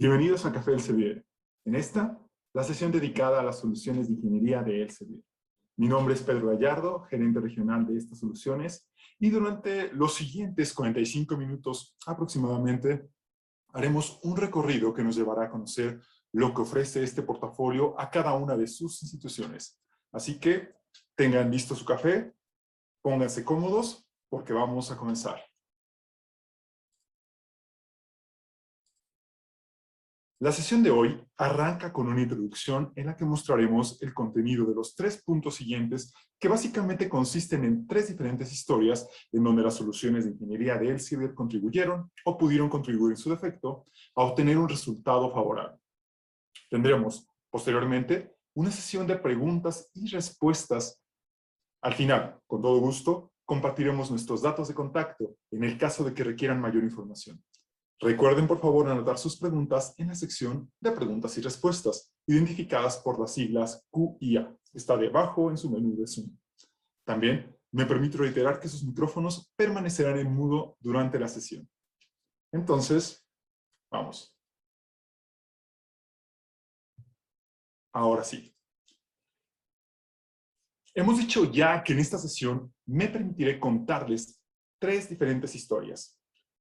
Bienvenidos a Café Elsevier. En esta, la sesión dedicada a las soluciones de ingeniería de Elsevier. Mi nombre es Pedro Gallardo, gerente regional de estas soluciones, y durante los siguientes 45 minutos aproximadamente, haremos un recorrido que nos llevará a conocer lo que ofrece este portafolio a cada una de sus instituciones. Así que tengan listo su café, pónganse cómodos, porque vamos a comenzar. La sesión de hoy arranca con una introducción en la que mostraremos el contenido de los 3 puntos siguientes, que básicamente consisten en 3 diferentes historias en donde las soluciones de ingeniería de Elsevier contribuyeron o pudieron contribuir en su defecto a obtener un resultado favorable. Tendremos posteriormente una sesión de preguntas y respuestas. Al final, con todo gusto, compartiremos nuestros datos de contacto en el caso de que requieran mayor información. Recuerden, por favor, anotar sus preguntas en la sección de preguntas y respuestas, identificadas por las siglas Q y A. Está debajo en su menú de Zoom. También me permito reiterar que sus micrófonos permanecerán en mudo durante la sesión. Entonces, vamos. Ahora sí. Hemos dicho ya que en esta sesión me permitiré contarles 3 diferentes historias.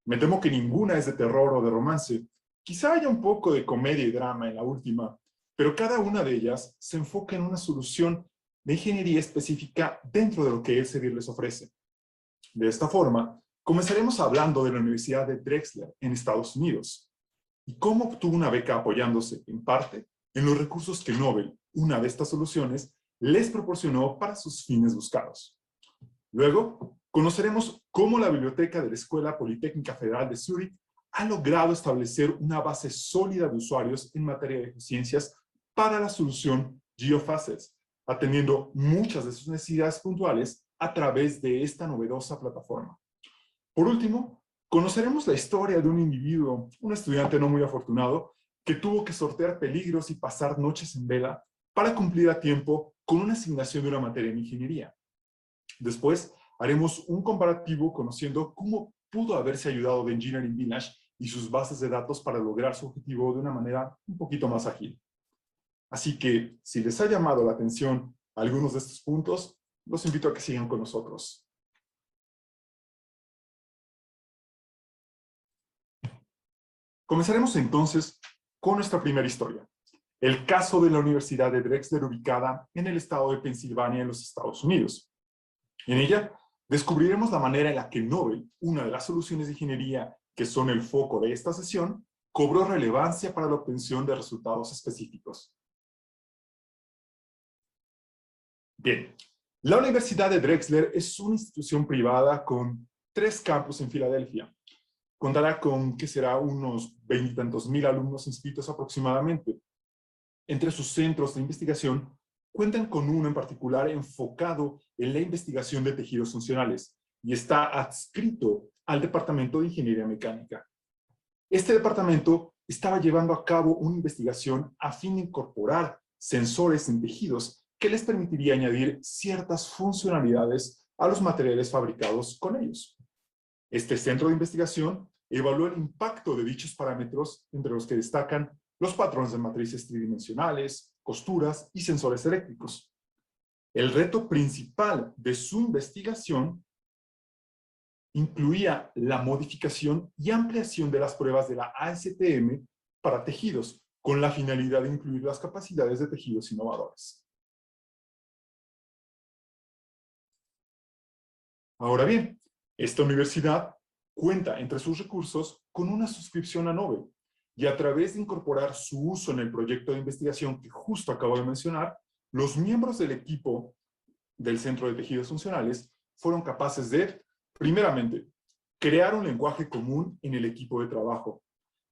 Me temo que ninguna es de terror o de romance. Quizá haya un poco de comedia y drama en la última, pero cada una de ellas se enfoca en una solución de ingeniería específica dentro de lo que Elsevier les ofrece. De esta forma, comenzaremos hablando de la Universidad de Drexler en Estados Unidos y cómo obtuvo una beca apoyándose, en parte, en los recursos que Nobel, una de estas soluciones, les proporcionó para sus fines buscados. Luego, conoceremos cómo la biblioteca de la Escuela Politécnica Federal de Zúrich ha logrado establecer una base sólida de usuarios en materia de ciencias para la solución GeoFacets, atendiendo muchas de sus necesidades puntuales a través de esta novedosa plataforma. Por último, conoceremos la historia de un individuo, un estudiante no muy afortunado, que tuvo que sortear peligros y pasar noches en vela para cumplir a tiempo con una asignación de una materia en ingeniería. Después, haremos un comparativo conociendo cómo pudo haberse ayudado de Engineering Village y sus bases de datos para lograr su objetivo de una manera un poquito más ágil. Así que, si les ha llamado la atención algunos de estos puntos, los invito a que sigan con nosotros. Comenzaremos entonces con nuestra primera historia. El caso de la Universidad de Drexler ubicada en el estado de Pensilvania en los Estados Unidos. En ella, descubriremos la manera en la que Nobel, una de las soluciones de ingeniería que son el foco de esta sesión, cobró relevancia para la obtención de resultados específicos. Bien, la Universidad de Drexler es una institución privada con 3 campus en Filadelfia. Contará con, ¿qué será?, unos 20 y tantos mil alumnos inscritos aproximadamente. Entre sus centros de investigación, cuentan con uno en particular enfocado en la investigación de tejidos funcionales y está adscrito al Departamento de Ingeniería Mecánica. Este departamento estaba llevando a cabo una investigación a fin de incorporar sensores en tejidos que les permitiría añadir ciertas funcionalidades a los materiales fabricados con ellos. Este centro de investigación evaluó el impacto de dichos parámetros, entre los que destacan los patrones de matrices tridimensionales, costuras y sensores eléctricos. El reto principal de su investigación incluía la modificación y ampliación de las pruebas de la ASTM para tejidos, con la finalidad de incluir las capacidades de tejidos innovadores. Ahora bien, esta universidad cuenta entre sus recursos con una suscripción a Nobel, y a través de incorporar su uso en el proyecto de investigación que justo acabo de mencionar, los miembros del equipo del Centro de Tejidos Funcionales fueron capaces de, primeramente, crear un lenguaje común en el equipo de trabajo,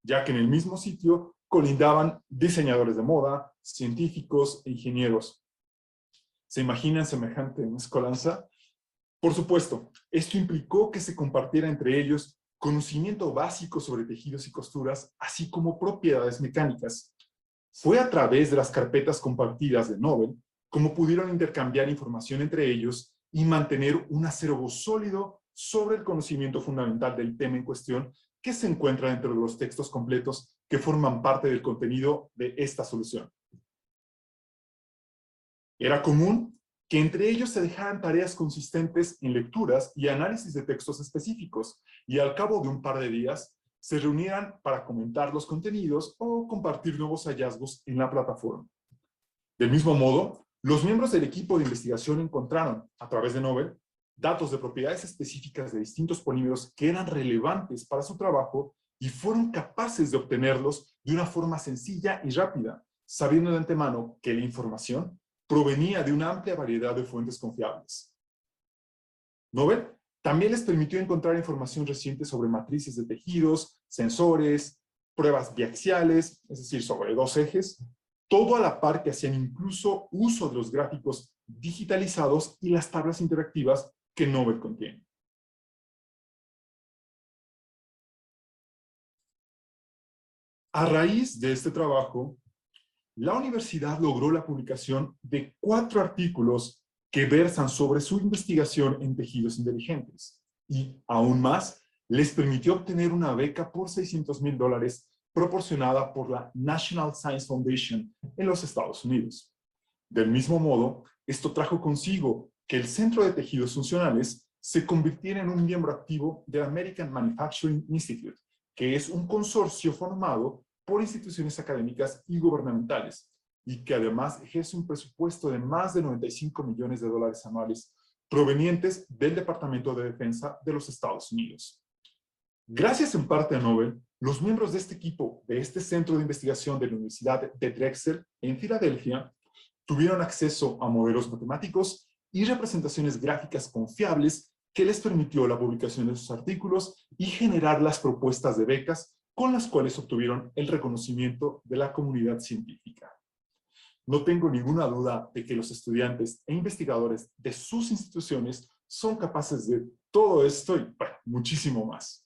ya que en el mismo sitio colindaban diseñadores de moda, científicos e ingenieros. ¿Se imaginan semejante mezcolanza? Por supuesto, esto implicó que se compartiera entre ellos conocimiento básico sobre tejidos y costuras, así como propiedades mecánicas. Fue a través de las carpetas compartidas de Nobel como pudieron intercambiar información entre ellos y mantener un acervo sólido sobre el conocimiento fundamental del tema en cuestión que se encuentra dentro de los textos completos que forman parte del contenido de esta solución. Era común que entre ellos se dejaran tareas consistentes en lecturas y análisis de textos específicos, y al cabo de un par de días se reunieran para comentar los contenidos o compartir nuevos hallazgos en la plataforma. Del mismo modo, los miembros del equipo de investigación encontraron, a través de Nobel, datos de propiedades específicas de distintos polímeros que eran relevantes para su trabajo y fueron capaces de obtenerlos de una forma sencilla y rápida, sabiendo de antemano que la información provenía de una amplia variedad de fuentes confiables. Nobel también les permitió encontrar información reciente sobre matrices de tejidos, sensores, pruebas biaxiales, es decir, sobre dos ejes, todo a la par que hacían incluso uso de los gráficos digitalizados y las tablas interactivas que Nobel contiene. A raíz de este trabajo, la universidad logró la publicación de 4 artículos que versan sobre su investigación en tejidos inteligentes y, aún más, les permitió obtener una beca por $600,000 proporcionada por la National Science Foundation en los Estados Unidos. Del mismo modo, esto trajo consigo que el Centro de Tejidos Funcionales se convirtiera en un miembro activo del American Manufacturing Institute, que es un consorcio formado por instituciones académicas y gubernamentales, y que además ejerce un presupuesto de más de $95 millones anuales provenientes del Departamento de Defensa de los Estados Unidos. Gracias en parte a Nobel, los miembros de este equipo, de este centro de investigación de la Universidad de Drexel en Filadelfia, tuvieron acceso a modelos matemáticos y representaciones gráficas confiables que les permitió la publicación de sus artículos y generar las propuestas de becas con las cuales obtuvieron el reconocimiento de la comunidad científica. No tengo ninguna duda de que los estudiantes e investigadores de sus instituciones son capaces de todo esto y, bueno, muchísimo más.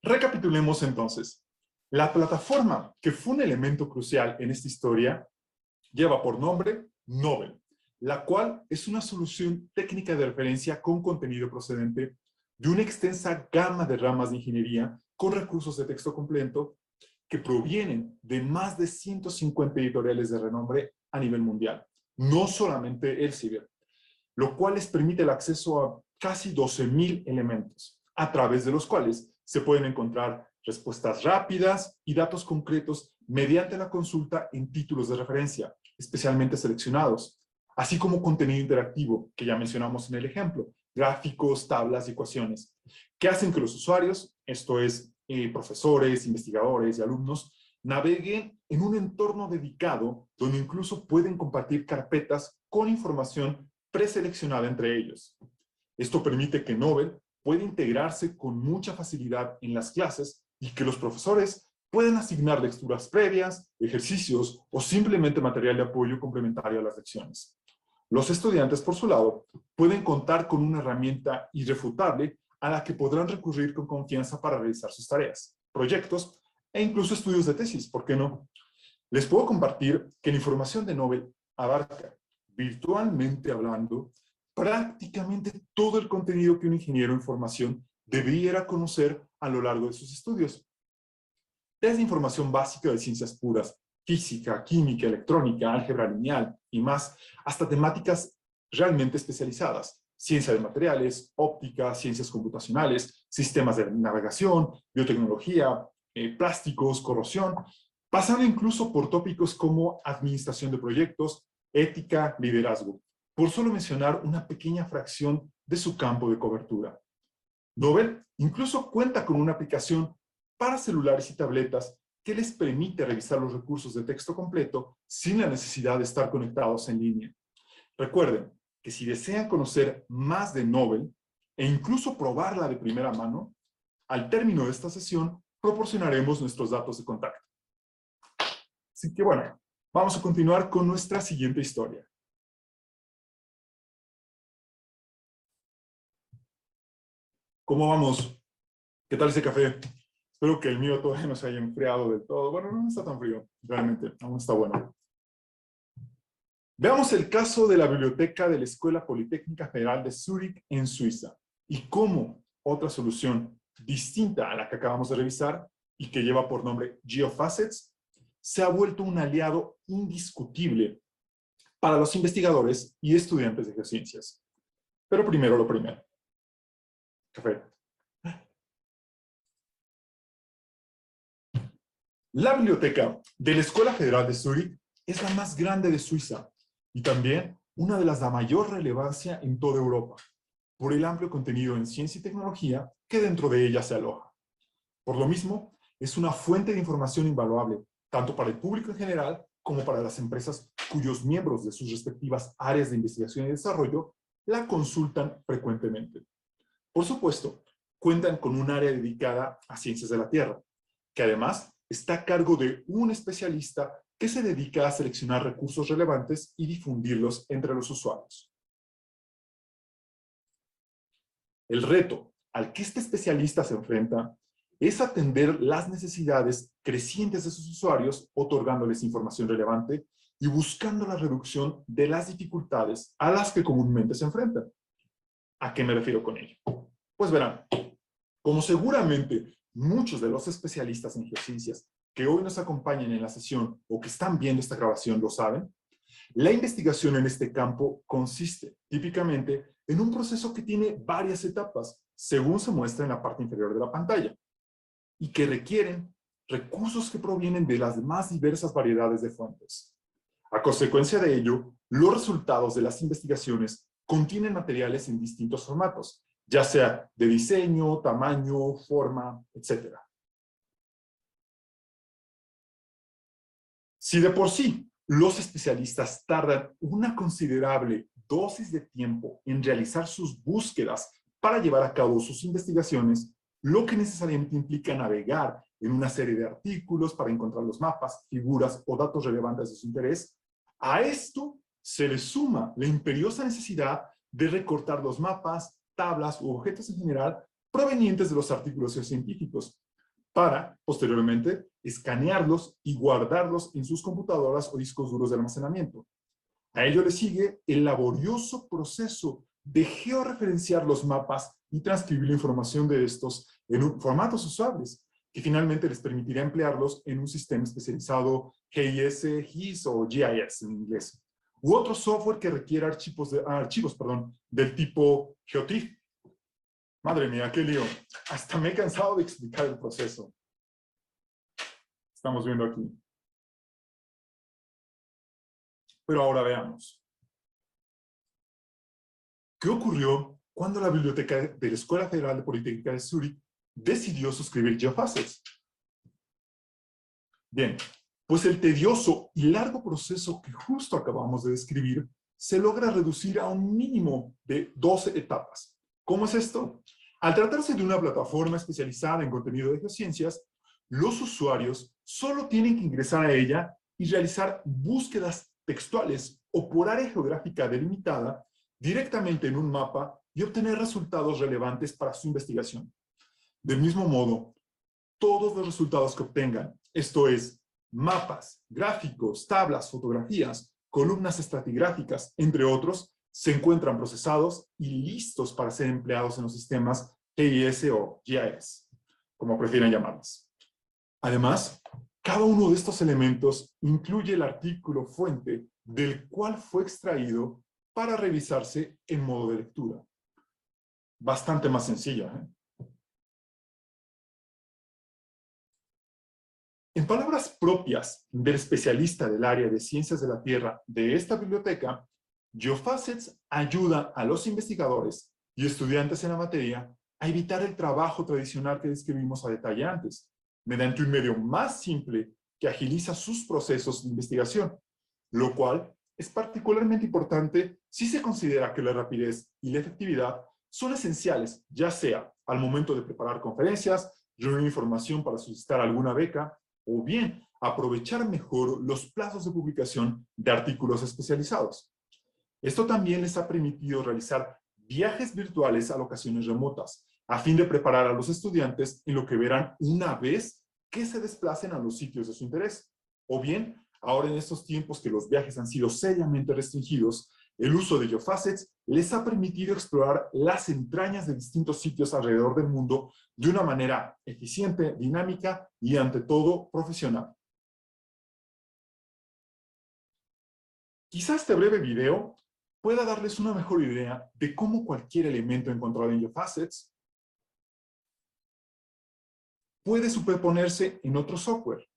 Recapitulemos entonces. La plataforma, que fue un elemento crucial en esta historia, lleva por nombre Nobel, la cual es una solución técnica de referencia con contenido procedente de una extensa gama de ramas de ingeniería con recursos de texto completo que provienen de más de 150 editoriales de renombre a nivel mundial, no solamente Elsevier, lo cual les permite el acceso a casi 12,000 elementos, a través de los cuales se pueden encontrar respuestas rápidas y datos concretos mediante la consulta en títulos de referencia, especialmente seleccionados, así como contenido interactivo, que ya mencionamos en el ejemplo, gráficos, tablas y ecuaciones, que hacen que los usuarios, esto es, profesores, investigadores y alumnos, naveguen en un entorno dedicado donde incluso pueden compartir carpetas con información preseleccionada entre ellos. Esto permite que Nobel pueda integrarse con mucha facilidad en las clases y que los profesores pueden asignar lecturas previas, ejercicios o simplemente material de apoyo complementario a las lecciones. Los estudiantes, por su lado, pueden contar con una herramienta irrefutable a la que podrán recurrir con confianza para realizar sus tareas, proyectos e incluso estudios de tesis, ¿por qué no? Les puedo compartir que la información de Nobel abarca, virtualmente hablando, prácticamente todo el contenido que un ingeniero en formación debiera conocer a lo largo de sus estudios. Desde información básica de ciencias puras, física, química, electrónica, álgebra lineal y más, hasta temáticas realmente especializadas, ciencia de materiales, óptica, ciencias computacionales, sistemas de navegación, biotecnología, plásticos, corrosión, pasando incluso por tópicos como administración de proyectos, ética, liderazgo, por solo mencionar una pequeña fracción de su campo de cobertura. Nobel incluso cuenta con una aplicación para celulares y tabletas que les permite revisar los recursos de texto completo sin la necesidad de estar conectados en línea. Recuerden que si desean conocer más de Nobel e incluso probarla de primera mano, al término de esta sesión proporcionaremos nuestros datos de contacto. Así que bueno, vamos a continuar con nuestra siguiente historia. ¿Cómo vamos? ¿Qué tal ese café? Espero que el mío todavía no se haya enfriado del todo. Bueno, no está tan frío, realmente, aún está bueno. Veamos el caso de la biblioteca de la Escuela Politécnica Federal de Zúrich, en Suiza, y cómo otra solución distinta a la que acabamos de revisar y que lleva por nombre GeoFacets, se ha vuelto un aliado indiscutible para los investigadores y estudiantes de geociencias. Pero primero lo primero. Café. La biblioteca de la Escuela Federal de Zúrich es la más grande de Suiza y también una de las de mayor relevancia en toda Europa, por el amplio contenido en ciencia y tecnología que dentro de ella se aloja. Por lo mismo, es una fuente de información invaluable, tanto para el público en general como para las empresas cuyos miembros de sus respectivas áreas de investigación y desarrollo la consultan frecuentemente. Por supuesto, cuentan con un área dedicada a ciencias de la Tierra, que además está a cargo de un especialista que se dedica a seleccionar recursos relevantes y difundirlos entre los usuarios. El reto al que este especialista se enfrenta es atender las necesidades crecientes de sus usuarios, otorgándoles información relevante y buscando la reducción de las dificultades a las que comúnmente se enfrentan. ¿A qué me refiero con ello? Pues verán, como seguramente muchos de los especialistas en geociencias que hoy nos acompañan en la sesión o que están viendo esta grabación lo saben, la investigación en este campo consiste típicamente en un proceso que tiene varias etapas, según se muestra en la parte inferior de la pantalla, y que requieren recursos que provienen de las más diversas variedades de fuentes. A consecuencia de ello, los resultados de las investigaciones contienen materiales en distintos formatos, ya sea de diseño, tamaño, forma, etc. Si de por sí los especialistas tardan una considerable dosis de tiempo en realizar sus búsquedas para llevar a cabo sus investigaciones, lo que necesariamente implica navegar en una serie de artículos para encontrar los mapas, figuras o datos relevantes de su interés, a esto se le suma la imperiosa necesidad de recortar los mapas, tablas u objetos en general provenientes de los artículos científicos para, posteriormente, escanearlos y guardarlos en sus computadoras o discos duros de almacenamiento. A ello le sigue el laborioso proceso de georreferenciar los mapas y transcribir la información de estos en formatos usables, que finalmente les permitirá emplearlos en un sistema especializado GIS, GIS o GIS en inglés, u otro software que requiera archivos del tipo GeoTIFF. Madre mía, qué lío. Hasta me he cansado de explicar el proceso. Estamos viendo aquí. Pero ahora veamos. ¿Qué ocurrió cuando la biblioteca de la Escuela Federal de Politécnica de Zúrich decidió suscribir GeoFacets? Bien, pues el tedioso y largo proceso que justo acabamos de describir se logra reducir a un mínimo de 12 etapas. ¿Cómo es esto? Al tratarse de una plataforma especializada en contenido de geociencias, los usuarios solo tienen que ingresar a ella y realizar búsquedas textuales o por área geográfica delimitada directamente en un mapa y obtener resultados relevantes para su investigación. Del mismo modo, todos los resultados que obtengan, esto es, mapas, gráficos, tablas, fotografías, columnas estratigráficas, entre otros, se encuentran procesados y listos para ser empleados en los sistemas GIS o GIS, como prefieren llamarlos. Además, cada uno de estos elementos incluye el artículo fuente del cual fue extraído para revisarse en modo de lectura. Bastante más sencillo, ¿eh? En palabras propias del especialista del área de ciencias de la Tierra de esta biblioteca, GeoFacets ayuda a los investigadores y estudiantes en la materia a evitar el trabajo tradicional que describimos a detalle antes, mediante un medio más simple que agiliza sus procesos de investigación, lo cual es particularmente importante si se considera que la rapidez y la efectividad son esenciales, ya sea al momento de preparar conferencias, reunir información para solicitar alguna beca, o bien aprovechar mejor los plazos de publicación de artículos especializados. Esto también les ha permitido realizar viajes virtuales a locaciones remotas, a fin de preparar a los estudiantes en lo que verán una vez que se desplacen a los sitios de su interés. O bien, ahora en estos tiempos que los viajes han sido seriamente restringidos, El uso de GeoFacets les ha permitido explorar las entrañas de distintos sitios alrededor del mundo de una manera eficiente, dinámica y, ante todo, profesional. Quizás este breve video pueda darles una mejor idea de cómo cualquier elemento encontrado en GeoFacets puede superponerse en otro software.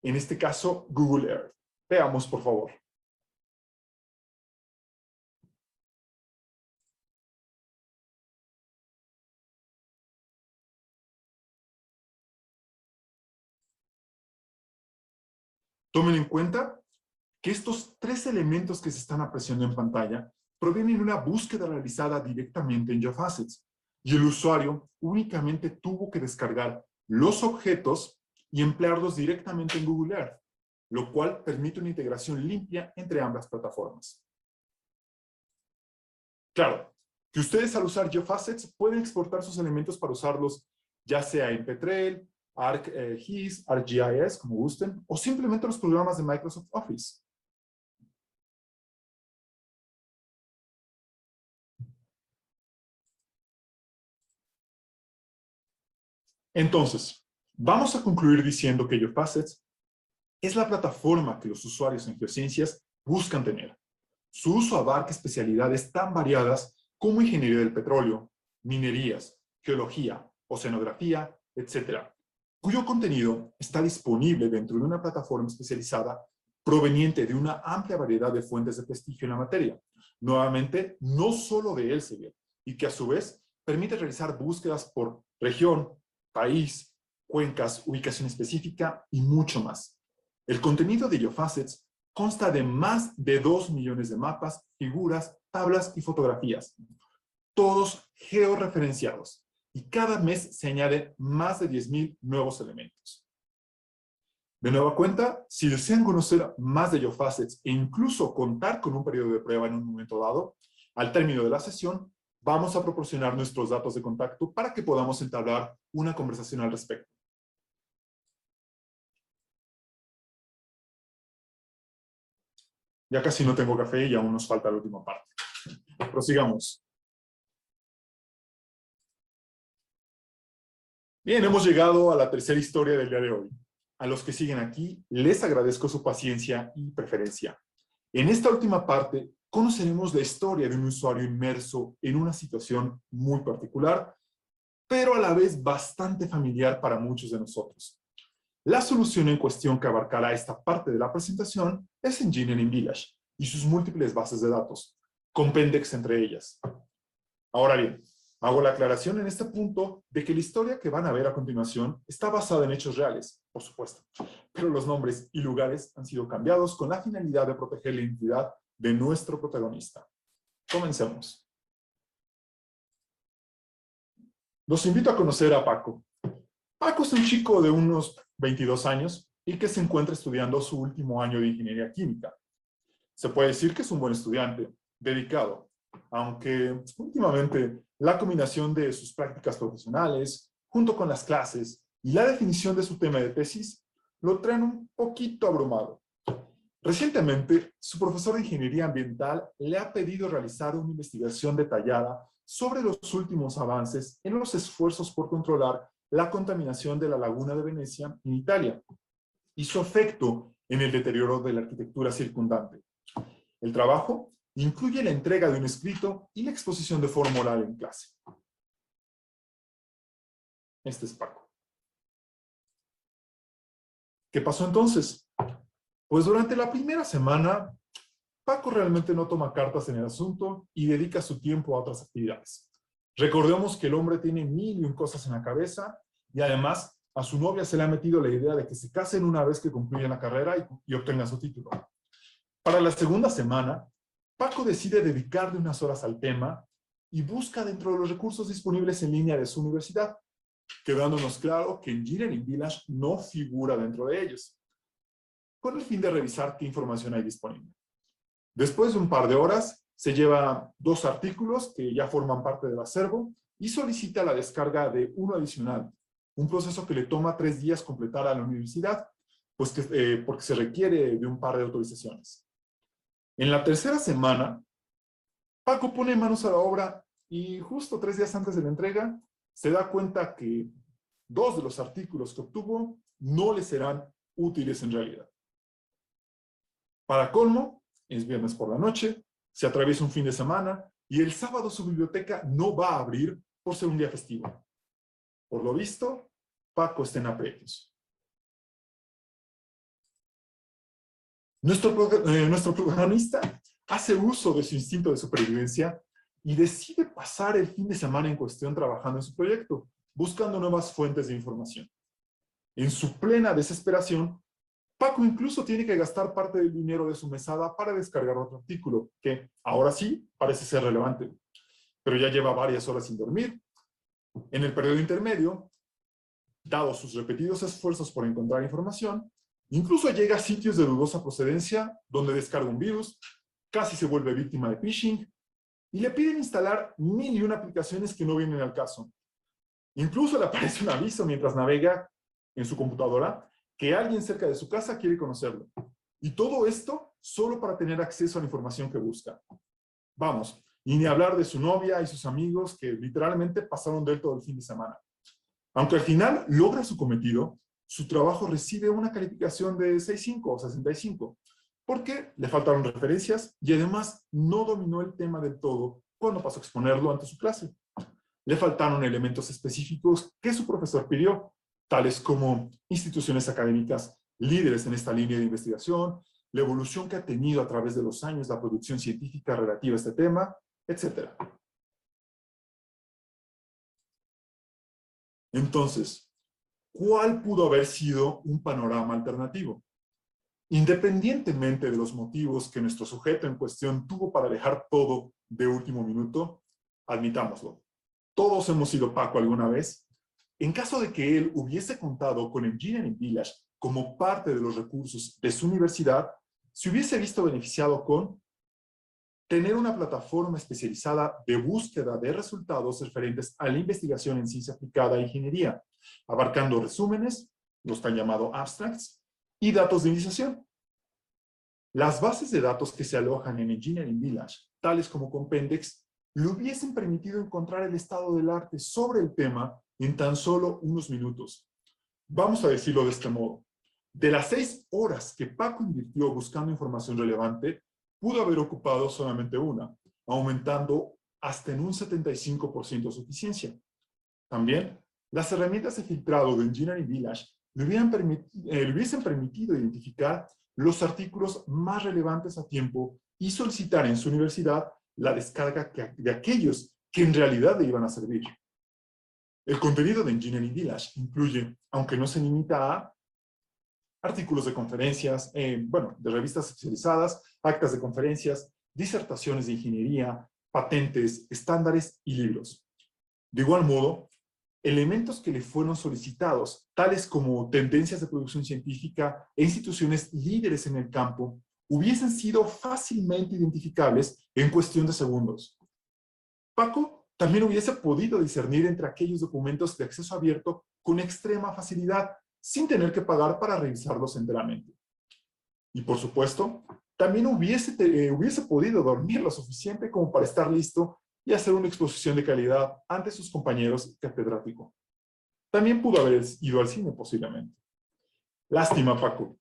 En este caso, Google Earth. Veamos, por favor. Tomen en cuenta que estos tres elementos que se están apreciando en pantalla provienen de una búsqueda realizada directamente en GeoFacets, y el usuario únicamente tuvo que descargar los objetos y emplearlos directamente en Google Earth, lo cual permite una integración limpia entre ambas plataformas. Claro, que ustedes al usar GeoFacets pueden exportar sus elementos para usarlos ya sea en Petrel, ArcGIS, ArcGIS, como gusten, o simplemente los programas de Microsoft Office. Entonces, vamos a concluir diciendo que GeoFacets es la plataforma que los usuarios en geociencias buscan tener. Su uso abarca especialidades tan variadas como ingeniería del petróleo, minerías, geología, oceanografía, etc., cuyo contenido está disponible dentro de una plataforma especializada proveniente de una amplia variedad de fuentes de prestigio en la materia. Nuevamente, no solo de Elsevier, y que a su vez permite realizar búsquedas por región, país, cuencas, ubicación específica y mucho más. El contenido de GeoFacets consta de más de 2 millones de mapas, figuras, tablas y fotografías, todos georreferenciados, y cada mes se añaden más de 10,000 nuevos elementos. De nueva cuenta, si desean conocer más de GeoFacets e incluso contar con un periodo de prueba en un momento dado, al término de la sesión, vamos a proporcionar nuestros datos de contacto para que podamos entablar una conversación al respecto. Ya casi no tengo café y aún nos falta la última parte. Prosigamos. Bien, hemos llegado a la tercera historia del día de hoy. A los que siguen aquí, les agradezco su paciencia y preferencia. En esta última parte, conoceremos la historia de un usuario inmerso en una situación muy particular, pero a la vez bastante familiar para muchos de nosotros. La solución en cuestión que abarcará esta parte de la presentación es Engineering Village y sus múltiples bases de datos, Compendex entre ellas. Ahora bien, hago la aclaración en este punto de que la historia que van a ver a continuación está basada en hechos reales, por supuesto, pero los nombres y lugares han sido cambiados con la finalidad de proteger la identidad de nuestro protagonista. Comencemos. Los invito a conocer a Paco. Paco es un chico de unos 22 años y que se encuentra estudiando su último año de ingeniería química. Se puede decir que es un buen estudiante, dedicado, aunque últimamente la combinación de sus prácticas profesionales, junto con las clases y la definición de su tema de tesis, lo traen un poquito abrumado. Recientemente, su profesor de ingeniería ambiental le ha pedido realizar una investigación detallada sobre los últimos avances en los esfuerzos por controlar la contaminación de la laguna de Venecia en Italia y su efecto en el deterioro de la arquitectura circundante. El trabajo incluye la entrega de un escrito y la exposición de foro oral en clase. Este es Paco. ¿Qué pasó entonces? Pues durante la primera semana, Paco realmente no toma cartas en el asunto y dedica su tiempo a otras actividades. Recordemos que el hombre tiene 1001 cosas en la cabeza y además a su novia se le ha metido la idea de que se casen una vez que concluyan la carrera y obtengan su título. Para la segunda semana, Paco decide dedicarle unas horas al tema y busca dentro de los recursos disponibles en línea de su universidad, quedándonos claro que Engineering Village no figura dentro de ellos, con el fin de revisar qué información hay disponible. Después de un par de horas, se lleva 2 artículos que ya forman parte del acervo y solicita la descarga de uno adicional, un proceso que le toma 3 días completar a la universidad, pues porque se requiere de un par de autorizaciones. En la tercera semana, Paco pone manos a la obra y justo 3 días antes de la entrega, se da cuenta que 2 de los artículos que obtuvo no le serán útiles en realidad. Para colmo, es viernes por la noche, se atraviesa un fin de semana y el sábado su biblioteca no va a abrir por ser un día festivo. Por lo visto, Paco está en aprietos. Nuestro protagonista hace uso de su instinto de supervivencia y decide pasar el fin de semana en cuestión trabajando en su proyecto, buscando nuevas fuentes de información. En su plena desesperación, Paco incluso tiene que gastar parte del dinero de su mesada para descargar otro artículo, que ahora sí parece ser relevante, pero ya lleva varias horas sin dormir. En el periodo intermedio, dado sus repetidos esfuerzos por encontrar información, incluso llega a sitios de dudosa procedencia donde descarga un virus, casi se vuelve víctima de phishing y le piden instalar 1001 aplicaciones que no vienen al caso. Incluso le aparece un aviso mientras navega en su computadora que alguien cerca de su casa quiere conocerlo. Y todo esto solo para tener acceso a la información que busca. Vamos, y ni hablar de su novia y sus amigos que literalmente pasaron de él todo el fin de semana. Aunque al final logra su cometido, su trabajo recibe una calificación de 6.5 o 65, porque le faltaron referencias y además no dominó el tema del todo cuando pasó a exponerlo ante su clase. Le faltaron elementos específicos que su profesor pidió, tales como instituciones académicas líderes en esta línea de investigación, la evolución que ha tenido a través de los años la producción científica relativa a este tema, etc. Entonces, ¿cuál pudo haber sido un panorama alternativo? Independientemente de los motivos que nuestro sujeto en cuestión tuvo para dejar todo de último minuto, admitámoslo, todos hemos sido Paco alguna vez. En caso de que él hubiese contado con Engineering Village como parte de los recursos de su universidad, se hubiese visto beneficiado con tener una plataforma especializada de búsqueda de resultados referentes a la investigación en ciencia aplicada e ingeniería, abarcando resúmenes, los tan llamados abstracts, y datos de iniciación. Las bases de datos que se alojan en Engineering Village, tales como Compendex, le hubiesen permitido encontrar el estado del arte sobre el tema en tan solo unos minutos. Vamos a decirlo de este modo. De las 6 horas que Paco invirtió buscando información relevante, pudo haber ocupado solamente una, aumentando hasta en un 75% su eficiencia. También, las herramientas de filtrado de Engineering Village le hubiesen permitido identificar los artículos más relevantes a tiempo y solicitar en su universidad la descarga de aquellos que en realidad le iban a servir. El contenido de Engineering Village incluye, aunque no se limita a artículos de conferencias, de revistas especializadas, actas de conferencias, disertaciones de ingeniería, patentes, estándares y libros. De igual modo, elementos que le fueron solicitados, tales como tendencias de producción científica e instituciones líderes en el campo, hubiesen sido fácilmente identificables en cuestión de segundos. Paco también hubiese podido discernir entre aquellos documentos de acceso abierto con extrema facilidad, sin tener que pagar para revisarlos enteramente. Y por supuesto, también hubiese podido dormir lo suficiente como para estar listo y hacer una exposición de calidad ante sus compañeros catedráticos. También pudo haber ido al cine posiblemente. Lástima, Paco.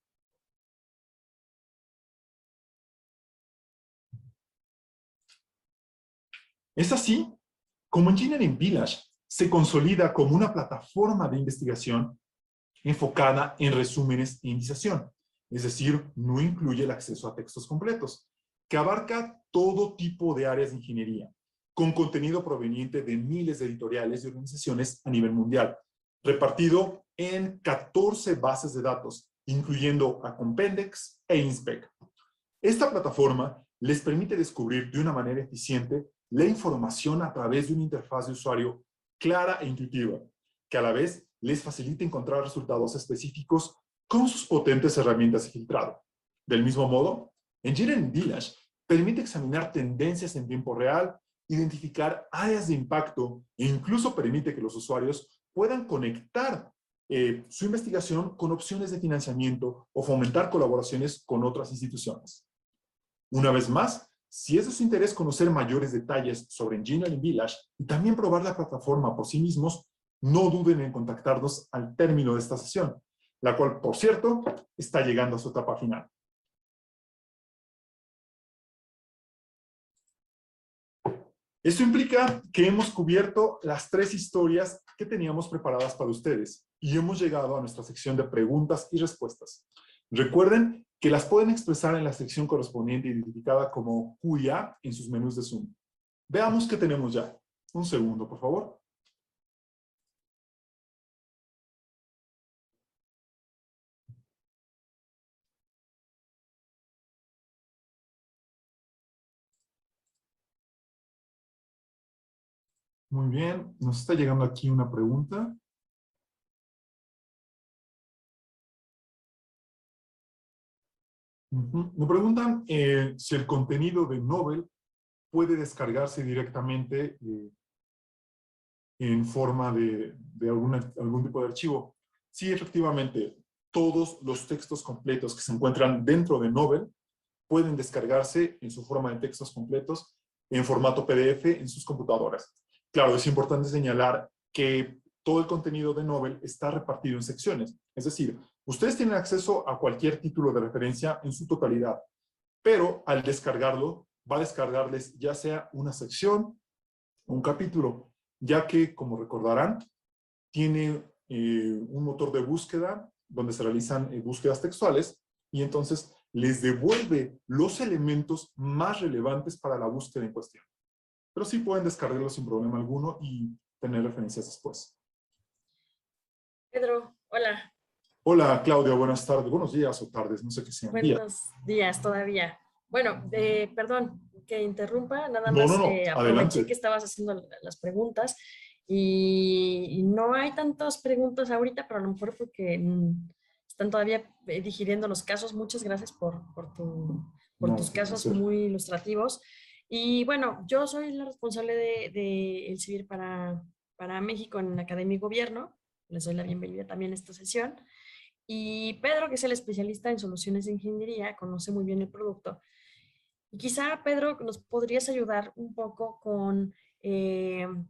Es así como Engineering Village se consolida como una plataforma de investigación enfocada en resúmenes e indiciación, es decir, no incluye el acceso a textos completos, que abarca todo tipo de áreas de ingeniería, con contenido proveniente de miles de editoriales y organizaciones a nivel mundial, repartido en 14 bases de datos, incluyendo a Compendex e INSPEC. Esta plataforma les permite descubrir de una manera eficiente la información a través de una interfaz de usuario clara e intuitiva, que a la vez les facilita encontrar resultados específicos con sus potentes herramientas de filtrado. Del mismo modo, Engineering Village permite examinar tendencias en tiempo real, identificar áreas de impacto e incluso permite que los usuarios puedan conectar su investigación con opciones de financiamiento o fomentar colaboraciones con otras instituciones. Una vez más, si es de su interés conocer mayores detalles sobre Engineering Village y también probar la plataforma por sí mismos, no duden en contactarnos al término de esta sesión, la cual, por cierto, está llegando a su etapa final. Esto implica que hemos cubierto las 3 historias que teníamos preparadas para ustedes y hemos llegado a nuestra sección de preguntas y respuestas. Recuerden que las pueden expresar en la sección correspondiente identificada como QIA en sus menús de Zoom. Veamos qué tenemos ya. Un segundo, por favor. Muy bien, nos está llegando aquí una pregunta. Me preguntan si el contenido de Nobel puede descargarse directamente en forma de algún tipo de archivo. Sí, efectivamente, todos los textos completos que se encuentran dentro de Nobel pueden descargarse en su forma de textos completos en formato PDF en sus computadoras. Claro, es importante señalar que todo el contenido de Nobel está repartido en secciones. Es decir, ustedes tienen acceso a cualquier título de referencia en su totalidad, pero al descargarlo, va a descargarles ya sea una sección o un capítulo, ya que, como recordarán, tiene un motor de búsqueda donde se realizan búsquedas textuales y entonces les devuelve los elementos más relevantes para la búsqueda en cuestión. Pero sí pueden descargarlo sin problema alguno y tener referencias después. Pedro, hola. Hola, Claudia, buenas tardes. Buenos días o tardes, no sé qué sean días. Buenos días todavía. Bueno, perdón que interrumpa, nada No, no, más no, aproveché que adelante. estabas haciendo las preguntas y no hay tantas preguntas ahorita, pero a lo mejor porque están todavía digiriendo los casos. Muchas gracias por No, tus es un casos placer. muy ilustrativos. Y bueno, yo soy la responsable de El Civil para México en Academia y Gobierno. Les doy la bienvenida también a esta sesión. Y Pedro, que es el especialista en soluciones de ingeniería, conoce muy bien el producto. Y quizá, Pedro, nos podrías ayudar un poco con,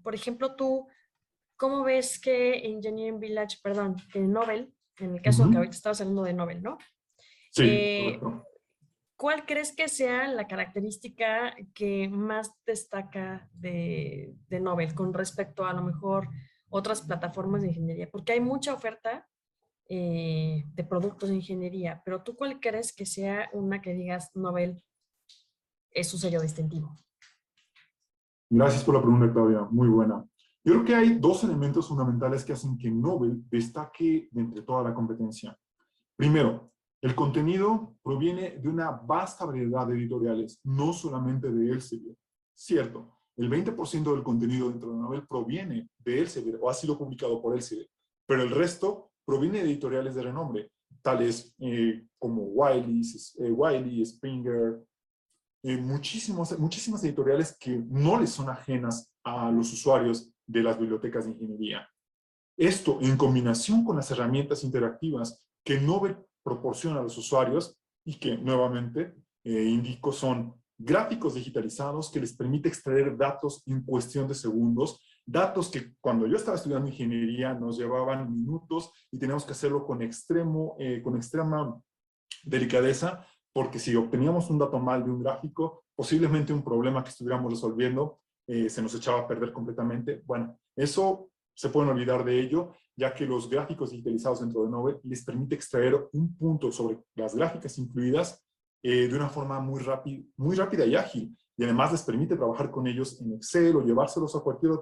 por ejemplo, tú, ¿cómo ves que Engineering Village, perdón, que Nobel, en el caso que Ujú. ahorita estabas hablando de Nobel, ¿no? Sí, Eh, correcto. ¿Cuál crees que sea la característica que más destaca de Nobel con respecto a lo mejor otras plataformas de ingeniería? Porque hay mucha oferta de productos de ingeniería, pero ¿tú cuál crees que sea una que digas Nobel es su sello distintivo? Gracias por la pregunta, Claudia. Muy buena. Yo creo que hay 2 elementos fundamentales que hacen que Nobel destaque de entre toda la competencia. Primero, el contenido proviene de una vasta variedad de editoriales, no solamente de Elsevier. Cierto, el 20% del contenido dentro de Nobel proviene de Elsevier o ha sido publicado por Elsevier, pero el resto proviene de editoriales de renombre, tales como Wiley, Springer, muchísimas editoriales que no les son ajenas a los usuarios de las bibliotecas de ingeniería. Esto, en combinación con las herramientas interactivas que Nobel proporciona a los usuarios y que, nuevamente, indico, son gráficos digitalizados que les permite extraer datos en cuestión de segundos, datos que cuando yo estaba estudiando ingeniería nos llevaban minutos y teníamos que hacerlo con extrema delicadeza, porque si obteníamos un dato mal de un gráfico, posiblemente un problema que estuviéramos resolviendo se nos echaba a perder completamente. Bueno, eso se pueden olvidar de ello, ya que los gráficos digitalizados dentro de Nobel les permite extraer un punto sobre las gráficas incluidas de una forma muy rápida y ágil. Y además les permite trabajar con ellos en Excel o llevárselos a a cualquier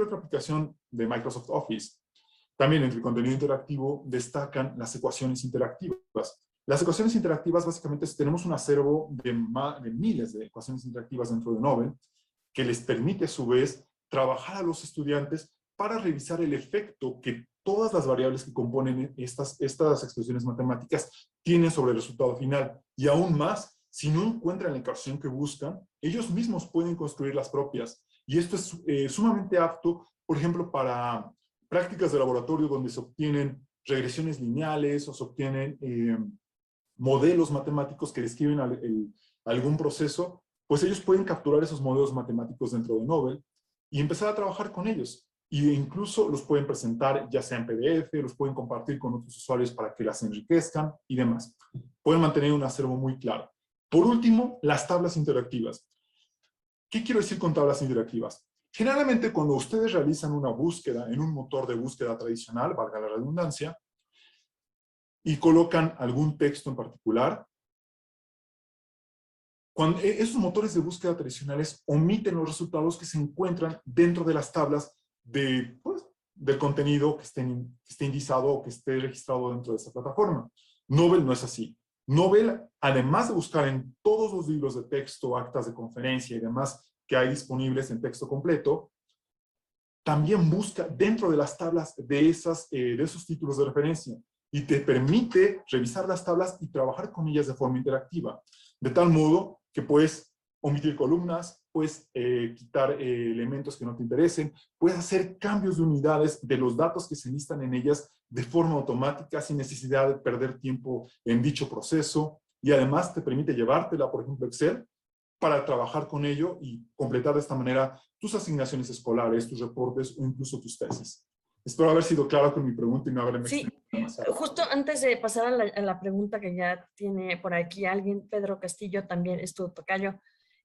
otra aplicación de Microsoft Office. También entre el contenido interactivo destacan las ecuaciones interactivas. Las ecuaciones interactivas básicamente tenemos un acervo de miles de ecuaciones interactivas dentro de Nobel que les permite a su vez trabajar a los estudiantes para revisar el efecto que todas las variables que componen estas expresiones matemáticas tienen sobre el resultado final. Y aún más, si no encuentran la ecuación que buscan, ellos mismos pueden construir las propias. Y esto es sumamente apto, por ejemplo, para prácticas de laboratorio donde se obtienen regresiones lineales o se obtienen modelos matemáticos que describen algún proceso, pues ellos pueden capturar esos modelos matemáticos dentro de Nobel y empezar a trabajar con ellos. Y incluso los pueden presentar ya sea en PDF, los pueden compartir con otros usuarios para que las enriquezcan y demás. Pueden mantener un acervo muy claro. Por último, las tablas interactivas. ¿Qué quiero decir con tablas interactivas? Generalmente cuando ustedes realizan una búsqueda en un motor de búsqueda tradicional, valga la redundancia, y colocan algún texto en particular, cuando esos motores de búsqueda tradicionales omiten los resultados que se encuentran dentro de las tablas pues, del contenido que esté indizado o que esté registrado dentro de esa plataforma. Nobel no es así. Nobel, además de buscar en todos los libros de texto, actas de conferencia y demás que hay disponibles en texto completo, también busca dentro de las tablas de esos títulos de referencia y te permite revisar las tablas y trabajar con ellas de forma interactiva, de tal modo que puedes omitir columnas, puedes quitar elementos que no te interesen, puedes hacer cambios de unidades de los datos que se listan en ellas de forma automática sin necesidad de perder tiempo en dicho proceso, y además te permite llevártela, por ejemplo, Excel, para trabajar con ello y completar de esta manera tus asignaciones escolares, tus reportes o incluso tus tesis. Espero haber sido claro con mi pregunta y no haberme Sí, extendido demasiado. justo antes de pasar a la pregunta que ya tiene por aquí alguien, Pedro Castillo también es tu tocayo.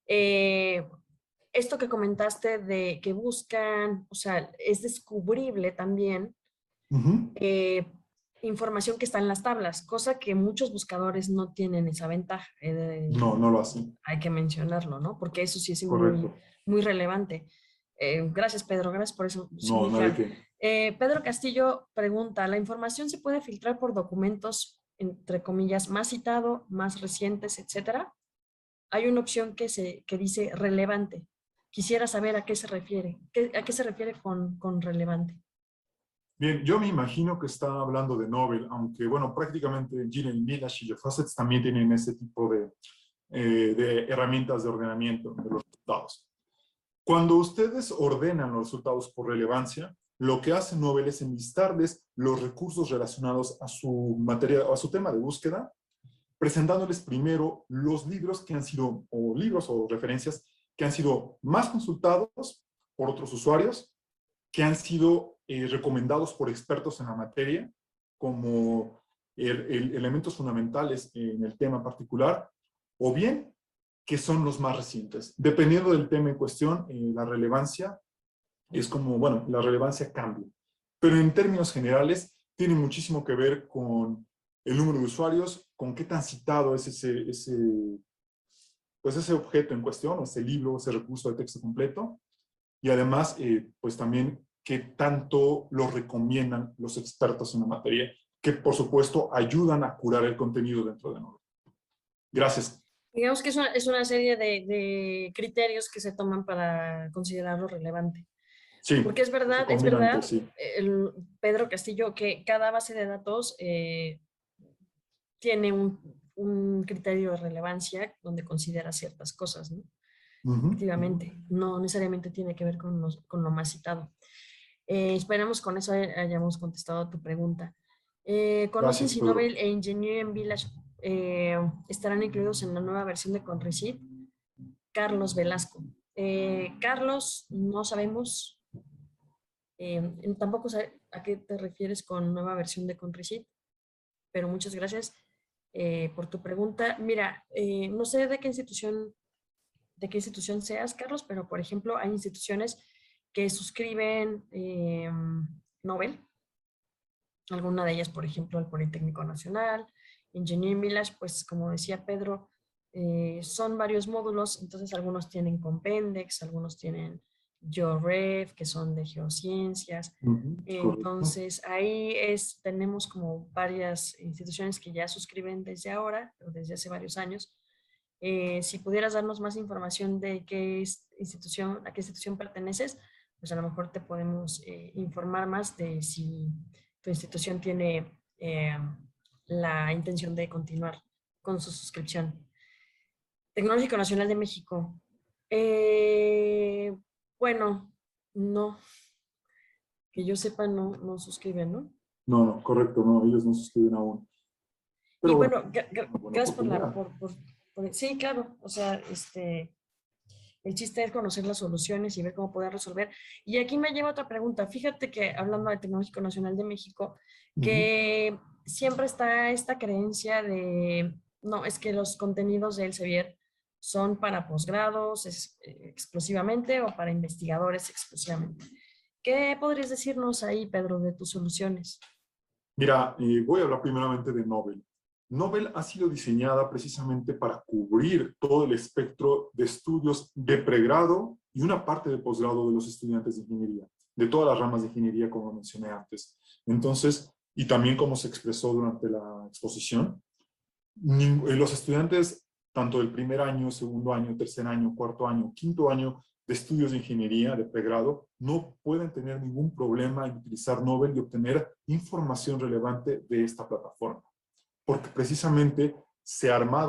Esto que comentaste de que buscan, o sea, es descubrible también información que está en las tablas, cosa que muchos buscadores no tienen esa ventaja. No, no lo hacen. Hay que mencionarlo, ¿no? Porque eso sí es muy, Correcto. muy relevante. Gracias, Pedro, gracias por eso. Sí, No, muy no hay claro. que. Pedro Castillo pregunta, ¿la información se puede filtrar por documentos, entre comillas, más citado, más recientes, etcétera? Hay una opción que dice relevante. Quisiera saber a qué se refiere. ¿A qué se refiere con relevante? Bien, yo me imagino que está hablando de Nobel, aunque, bueno, prácticamente Gillian Milash y Jeff Facets también tienen ese tipo de herramientas de ordenamiento de los resultados. Cuando ustedes ordenan los resultados por relevancia, lo que hace Nobel es enlistarles los recursos relacionados a su materia, a su tema de búsqueda, presentándoles primero los libros que han sido, o libros o referencias que han sido más consultados por otros usuarios, que han sido recomendados por expertos en la materia, como elementos fundamentales en el tema particular, o bien que son los más recientes. Dependiendo del tema en cuestión, la relevancia es como, bueno, la relevancia cambia. Pero en términos generales, tiene muchísimo que ver con el número de usuarios, con qué tan citado es pues ese objeto en cuestión, o ese libro, ese recurso de texto completo, y además, pues también qué tanto lo recomiendan los expertos en la materia, que por supuesto ayudan a curar el contenido dentro de Nobel. Gracias. Digamos que es una serie de criterios que se toman para considerarlo relevante. Sí, Porque se es combinan entre verdad, sí. Pedro Castillo, que cada base de datos tiene un criterio de relevancia donde considera ciertas cosas, ¿no? Efectivamente, no necesariamente tiene que ver con lo más citado. Esperemos con eso hayamos contestado a tu pregunta. ¿Conocen Gracias, si Pedro. Nobel e Engineering Village estarán incluidos en la nueva versión de Conrecit? Carlos Velasco. Carlos, no sabemos, tampoco sé a qué te refieres con nueva versión de Conrecit, pero muchas gracias por tu pregunta. Mira, no sé de qué institución seas, Carlos, pero por ejemplo, hay instituciones que suscriben Nobel, alguna de ellas, por ejemplo, el Politécnico Nacional, Engineering Village, pues como decía Pedro, son varios módulos, entonces algunos tienen Compendex, algunos tienen GeoRef, que son de geociencias. Correcto. Entonces ahí tenemos como varias instituciones que ya suscriben desde ahora, o desde hace varios años. Si pudieras darnos más información de a qué institución perteneces, pues a lo mejor te podemos informar más de si tu institución tiene la intención de continuar con su suscripción. Tecnológico Nacional de México. Bueno, no, que yo sepa, no suscriben, ¿no? No, no, correcto, no, ellos no suscriben aún. Y Pero bueno, bueno, una buena gracias oportunidad. Sí, claro, o sea, el chiste es conocer las soluciones y ver cómo poder resolver. Y aquí me lleva otra pregunta. Fíjate que hablando del Tecnológico Nacional de México, Ujú. que siempre está esta creencia de, no, es que los contenidos de Elsevier son para posgrados exclusivamente o para investigadores exclusivamente. ¿Qué podrías decirnos ahí, Pedro, de tus soluciones? Mira, voy a hablar primeramente de Nobel. Nobel ha sido diseñada precisamente para cubrir todo el espectro de estudios de pregrado y una parte de posgrado de los estudiantes de ingeniería, de todas las ramas de ingeniería, como mencioné antes. Entonces, y también como se expresó durante la exposición, los estudiantes, tanto del primer año, segundo año, tercer año, cuarto año, quinto año de estudios de ingeniería de pregrado, no pueden tener ningún problema en utilizar Nobel y obtener información relevante de esta plataforma. Porque precisamente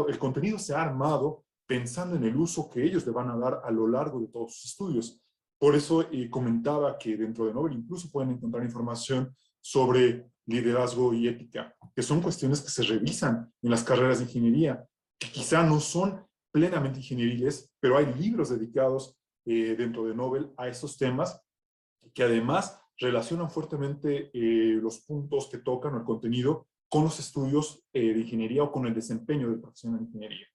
el contenido se ha armado pensando en el uso que ellos le van a dar a lo largo de todos sus estudios. Por eso comentaba que dentro de Nobel incluso pueden encontrar información sobre liderazgo y ética, que son cuestiones que se revisan en las carreras de ingeniería, que quizá no son plenamente ingenieriles, pero hay libros dedicados dentro de Nobel a esos temas, que además relacionan fuertemente los puntos que tocan o el contenido con los estudios de ingeniería o con el desempeño del profesional de ingeniería.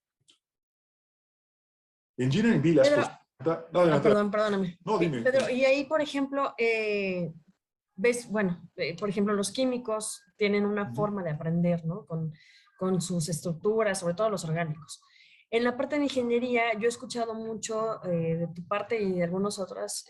Engineering Village, Pedro, pues, no, adelante, perdón, perdóname. no, dime, Pedro, dime. y ahí, por ejemplo, ves, bueno, por ejemplo, los químicos tienen una Uh-huh. forma de aprender, ¿no? Con sus estructuras, sobre todo los orgánicos. En la parte de ingeniería, yo he escuchado mucho de tu parte y de algunas otras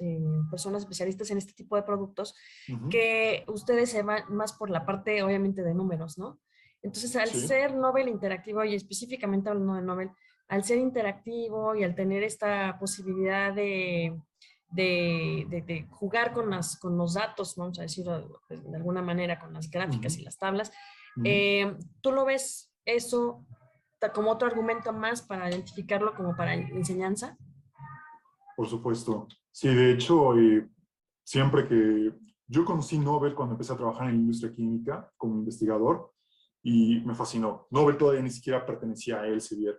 personas especialistas en este tipo de productos, Uh-huh. que ustedes se van más por la parte, obviamente, de números, ¿no? Entonces, al Sí. ser Nobel interactivo, y específicamente hablando de Nobel, al ser interactivo y al tener esta posibilidad de jugar con los datos, vamos a decirlo de alguna manera, con las gráficas Uh-huh. y las tablas, Uh-huh. ¿tú lo ves eso como otro argumento más para identificarlo como para enseñanza? Por supuesto. Sí, de hecho, siempre que yo conocí Nobel cuando empecé a trabajar en la industria química como investigador y me fascinó. Nobel todavía ni siquiera pertenecía a Elsevier.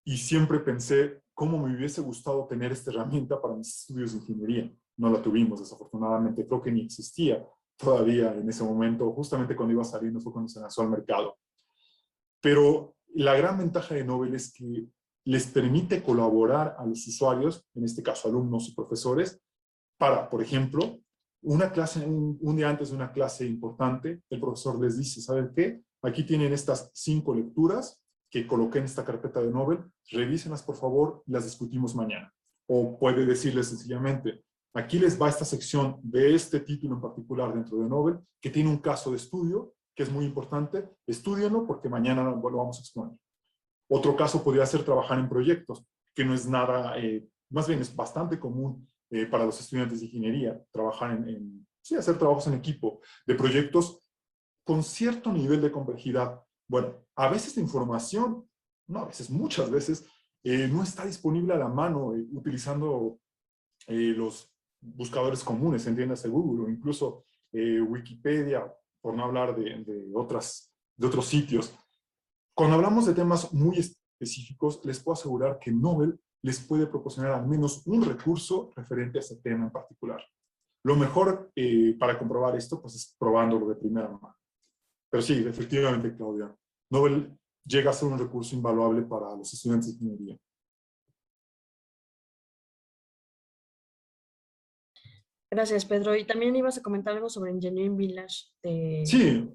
Y siempre pensé cómo me hubiese gustado tener esta herramienta para mis estudios de ingeniería. No la tuvimos, desafortunadamente, creo que ni existía todavía en ese momento, justamente cuando iba saliendo fue cuando se lanzó al mercado. Pero la gran ventaja de Nobel es que les permite colaborar a los usuarios, en este caso alumnos y profesores, para, por ejemplo, una clase, un día antes de una clase importante, el profesor les dice, ¿saben qué? Aquí tienen estas 5 lecturas que coloqué en esta carpeta de Nobel, revísenlas por favor y las discutimos mañana. O puede decirles sencillamente, aquí les va esta sección de este título en particular dentro de Nobel, que tiene un caso de estudio, que es muy importante, estúdienlo porque mañana lo vamos a exponer. Otro caso podría ser trabajar en proyectos, que no es nada, más bien es bastante común para los estudiantes de ingeniería, trabajar sí, hacer trabajos en equipo, de proyectos con cierto nivel de complejidad. Bueno, a veces la información, no a veces, muchas veces, no está disponible a la mano utilizando los buscadores comunes, entiéndase Google o incluso Wikipedia, por no hablar de otros sitios. Cuando hablamos de temas muy específicos, les puedo asegurar que Nobel les puede proporcionar al menos un recurso referente a ese tema en particular. Lo mejor para comprobar esto pues, es probándolo de primera mano. Pero sí, efectivamente, Claudia, Nobel llega a ser un recurso invaluable para los estudiantes de ingeniería. Gracias, Pedro. Y también ibas a comentar algo sobre Engineering Village. Sí.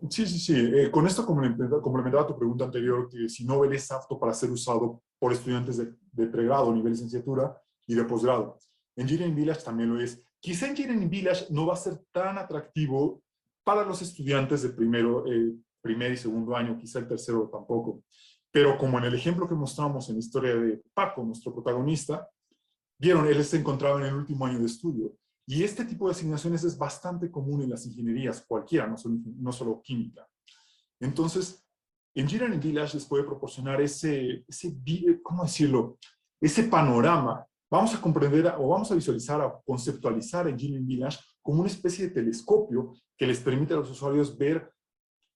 Con esto complementaba tu pregunta anterior, que si Nobel es apto para ser usado por estudiantes de pregrado, nivel licenciatura y de posgrado. Engineering Village también lo es. Quizá Engineering Village no va a ser tan atractivo para los estudiantes de primer y segundo año, quizá el tercero tampoco. Pero como en el ejemplo que mostramos en la historia de Paco, nuestro protagonista, vieron, él se encontraba en el último año de estudio. Y este tipo de asignaciones es bastante común en las ingenierías, cualquiera, no solo química. Entonces, Engineering Village les puede proporcionar ¿cómo decirlo? Ese panorama. Vamos a comprender o vamos a visualizar o conceptualizar Engineering Village como una especie de telescopio que les permite a los usuarios ver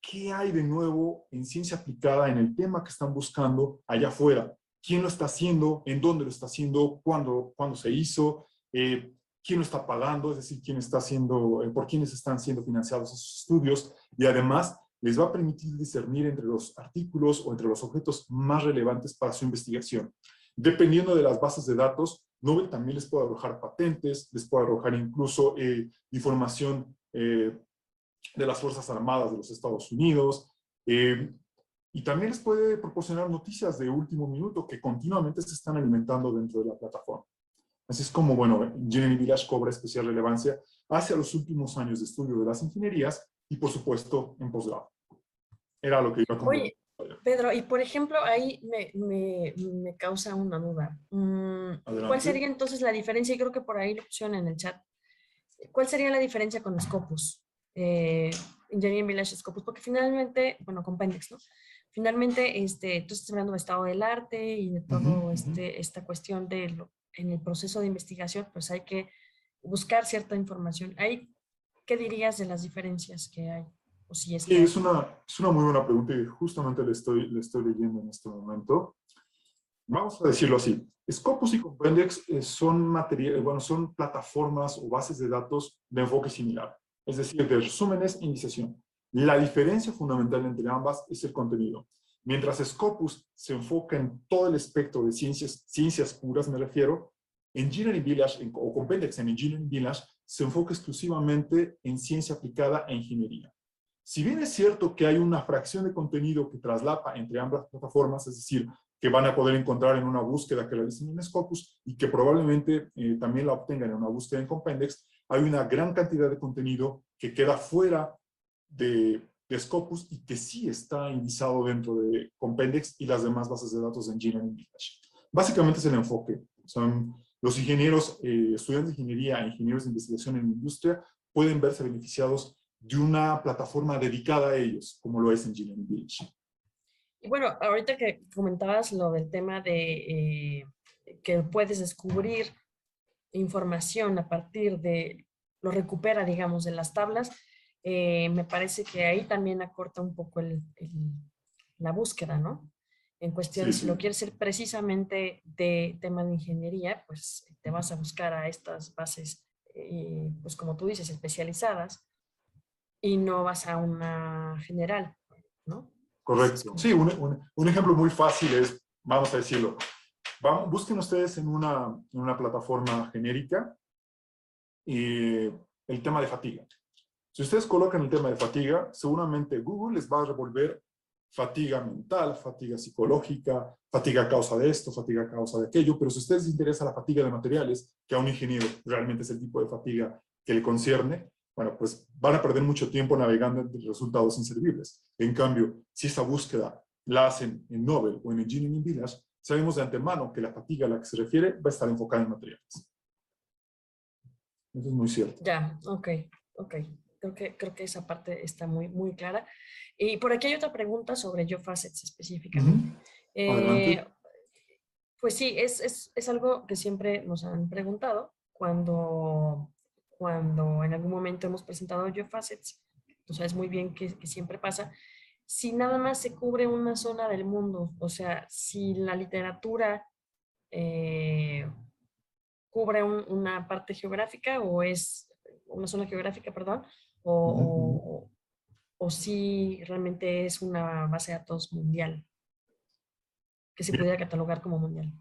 qué hay de nuevo en ciencia aplicada en el tema que están buscando allá afuera. quién lo está haciendo, en dónde lo está haciendo, cuándo se hizo, quién lo está pagando, es decir, quién está haciendo, por quiénes están siendo financiados esos estudios, y además les va a permitir discernir entre los artículos o entre los objetos más relevantes para su investigación. Dependiendo de las bases de datos, Nobel también les puede arrojar patentes, les puede arrojar incluso información de las Fuerzas Armadas de los Estados Unidos, y también les puede proporcionar noticias de último minuto que continuamente se están alimentando dentro de la plataforma. Así es como, bueno, Engineering Village cobra especial relevancia hacia los últimos años de estudio de las ingenierías y, por supuesto, en posgrado. Era lo que iba a comentar. Oye, Pedro, y por ejemplo, ahí me causa una duda. ¿Cuál Adelante. sería entonces la diferencia? Y creo que por ahí lo pusieron en el chat. ¿Cuál sería la diferencia con Scopus? Engineering Village Scopus, porque finalmente, bueno, con Pendex, ¿no? Finalmente, tú estás hablando de estado del arte y de todo esta cuestión en el proceso de investigación, pues hay que buscar cierta información. Ahí, ¿qué dirías de las diferencias que hay? O si es Sí, que hay. es una muy buena pregunta y justamente le estoy leyendo en este momento. Vamos a decirlo así. Scopus y Compendex bueno, son plataformas o bases de datos de enfoque similar, es decir, de resúmenes e iniciación. La diferencia fundamental entre ambas es el contenido. Mientras Scopus se enfoca en todo el espectro de ciencias puras, me refiero, Engineering Village o Compendex en Engineering Village se enfoca exclusivamente en ciencia aplicada e ingeniería. Si bien es cierto que hay una fracción de contenido que traslapa entre ambas plataformas, es decir, que van a poder encontrar en una búsqueda que realicen en Scopus y que probablemente también la obtengan en una búsqueda en Compendex, hay una gran cantidad de contenido que queda fuera de Scopus y que sí está indizado dentro de Compendex y las demás bases de datos de Engineering Village. Básicamente es el enfoque. Son los ingenieros, estudiantes de ingeniería e ingenieros de investigación en la industria pueden verse beneficiados de una plataforma dedicada a ellos, como lo es Engineering Village. Y bueno, ahorita que comentabas lo del tema de que puedes descubrir información a partir de, lo recupera, digamos, de las tablas, me parece que ahí también acorta un poco la búsqueda, ¿no? En cuestión, Sí, si lo sí. quieres ser precisamente de tema de ingeniería, pues te vas a buscar a estas bases, pues como tú dices, especializadas y no vas a una general, ¿no? Es Correcto. como... Sí, un ejemplo muy fácil es, vamos a decirlo, busquen ustedes en una plataforma genérica el tema de fatiga. Si ustedes colocan el tema de fatiga, seguramente Google les va a revolver fatiga mental, fatiga psicológica, fatiga a causa de esto, fatiga a causa de aquello, pero si a ustedes les interesa la fatiga de materiales, que a un ingeniero realmente es el tipo de fatiga que le concierne, bueno, pues van a perder mucho tiempo navegando entre resultados inservibles. En cambio, si esa búsqueda la hacen en Nobel o en Engineering Village, sabemos de antemano que la fatiga a la que se refiere va a estar enfocada en materiales. Eso es muy cierto. Ya, ok, ok. Creo que esa parte está muy, muy clara. Y por aquí hay otra pregunta sobre GeoFacets específicamente. Adelante. Eh, pues sí, es algo que siempre nos han preguntado cuando en algún momento hemos presentado GeoFacets. Tú sabes muy bien que siempre pasa. Si nada más se cubre una zona del mundo, o sea, si la literatura eh, cubre una parte geográfica o es una zona geográfica, perdón, Uh -huh. o si realmente es una base de datos mundial, que se Bien, pudiera catalogar como mundial.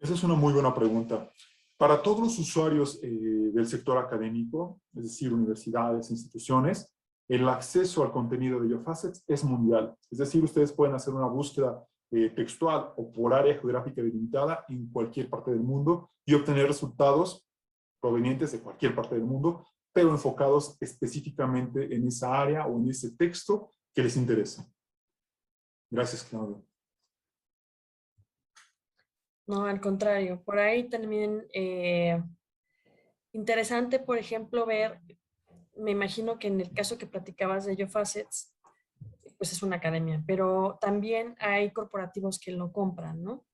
esa es una muy buena pregunta. Para todos los usuarios del sector académico, es decir, universidades, instituciones, el acceso al contenido de GeoFacets es mundial. Es decir, ustedes pueden hacer una búsqueda textual o por área geográfica delimitada en cualquier parte del mundo y obtener resultados provenientes de cualquier parte del mundo, pero enfocados específicamente en esa área o en ese texto que les interesa. Gracias, Claudio. No, al contrario, por ahí también interesante, por ejemplo, ver, me imagino que en el caso que platicabas de GeoFacets, pues es una academia, pero también hay corporativos que lo compran, ¿no?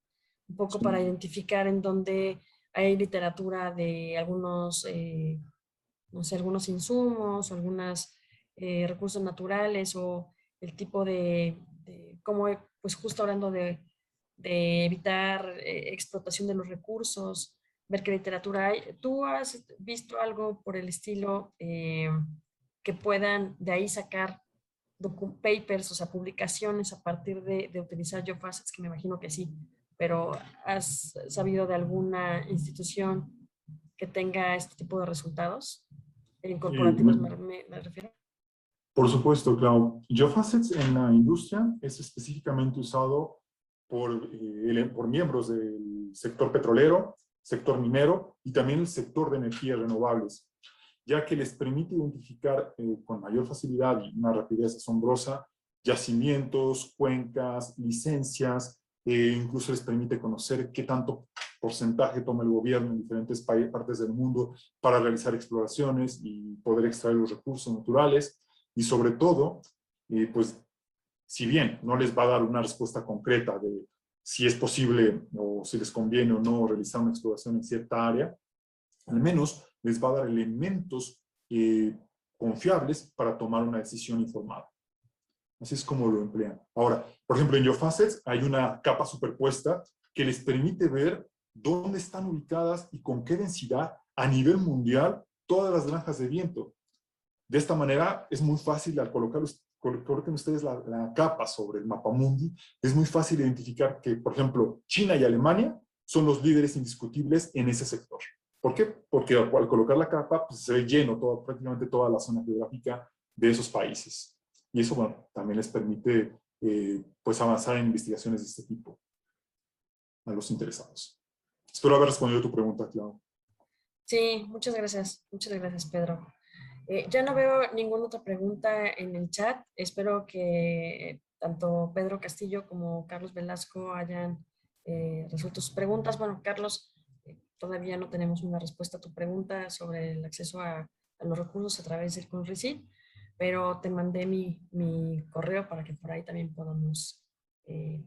Un poco para Sí. identificar en dónde hay literatura de algunos, no sé, algunos insumos, algunos recursos naturales o el tipo de cómo, pues justo hablando de evitar explotación de los recursos, ver qué literatura hay. ¿Tú has visto algo por el estilo que puedan de ahí sacar papers, o sea, publicaciones a partir de utilizar Job Assets, que me imagino que sí, pero ¿has sabido de alguna institución que tenga este tipo de resultados? ¿En corporativos Eh, me refiero? Por supuesto, Clau. GeoFacets en la industria es específicamente usado por miembros del sector petrolero, sector minero y también el sector de energías renovables, ya que les permite identificar con mayor facilidad y una rapidez asombrosa yacimientos, cuencas, licencias, incluso les permite conocer qué tanto porcentaje toma el gobierno en diferentes partes del mundo para realizar exploraciones y poder extraer los recursos naturales. Y sobre todo, pues, si bien no les va a dar una respuesta concreta de si es posible o si les conviene o no realizar una exploración en cierta área, al menos les va a dar elementos confiables para tomar una decisión informada. Así es como lo emplean. Ahora, por ejemplo, en GeoFacets hay una capa superpuesta que les permite ver dónde están ubicadas y con qué densidad a nivel mundial todas las granjas de viento. De esta manera es muy fácil al coloquen ustedes la capa sobre el mapamundi, es muy fácil identificar que, por ejemplo, China y Alemania son los líderes indiscutibles en ese sector. ¿Por qué? Porque al colocar la capa pues, se ve lleno prácticamente toda la zona geográfica de esos países. Y eso, bueno, también les permite pues avanzar en investigaciones de este tipo a los interesados. Espero haber respondido a tu pregunta, Clau. Sí, muchas gracias, Pedro. Ya no veo ninguna otra pregunta en el chat. Espero que tanto Pedro Castillo como Carlos Velasco hayan resuelto sus preguntas. Bueno, Carlos, todavía no tenemos una respuesta a tu pregunta sobre el acceso a los recursos a través del CONRECYT, pero te mandé mi correo para que por ahí también podamos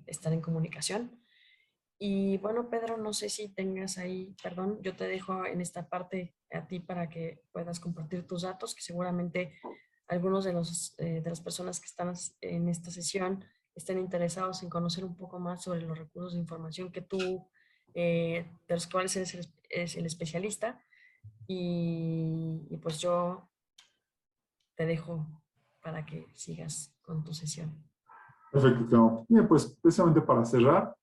estar en comunicación. Y bueno, Pedro, no sé si tengas ahí, perdón, yo te dejo en esta parte a ti para que puedas compartir tus datos, que seguramente algunos de las personas que están en esta sesión estén interesados en conocer un poco más sobre los recursos de información que tú, de los cuales eres el especialista. Y pues yo te dejo para que sigas con tu sesión. Perfecto, Clau. Bien, pues precisamente para cerrar,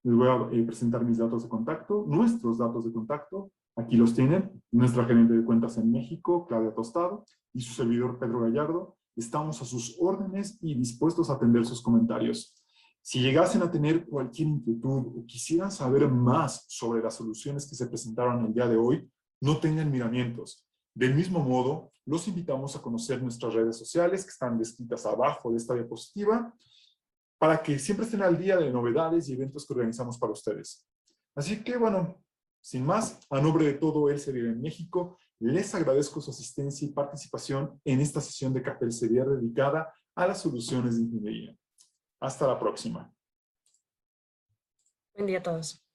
les voy a presentar mis datos de contacto, nuestros datos de contacto. Aquí los tienen, nuestra gerente de cuentas en México, Claudia Tostado, y su servidor Pedro Gallardo. Estamos a sus órdenes y dispuestos a atender sus comentarios. Si llegasen a tener cualquier inquietud o quisieran saber más sobre las soluciones que se presentaron el día de hoy, no tengan miramientos. Del mismo modo, los invitamos a conocer nuestras redes sociales que están descritas abajo de esta diapositiva, para que siempre estén al día de novedades y eventos que organizamos para ustedes. Así que, bueno, sin más, a nombre de todo Elsevier en México, les agradezco su asistencia y participación en esta sesión de Café Elsevier dedicada a las soluciones de ingeniería. Hasta la próxima. Buen día a todos.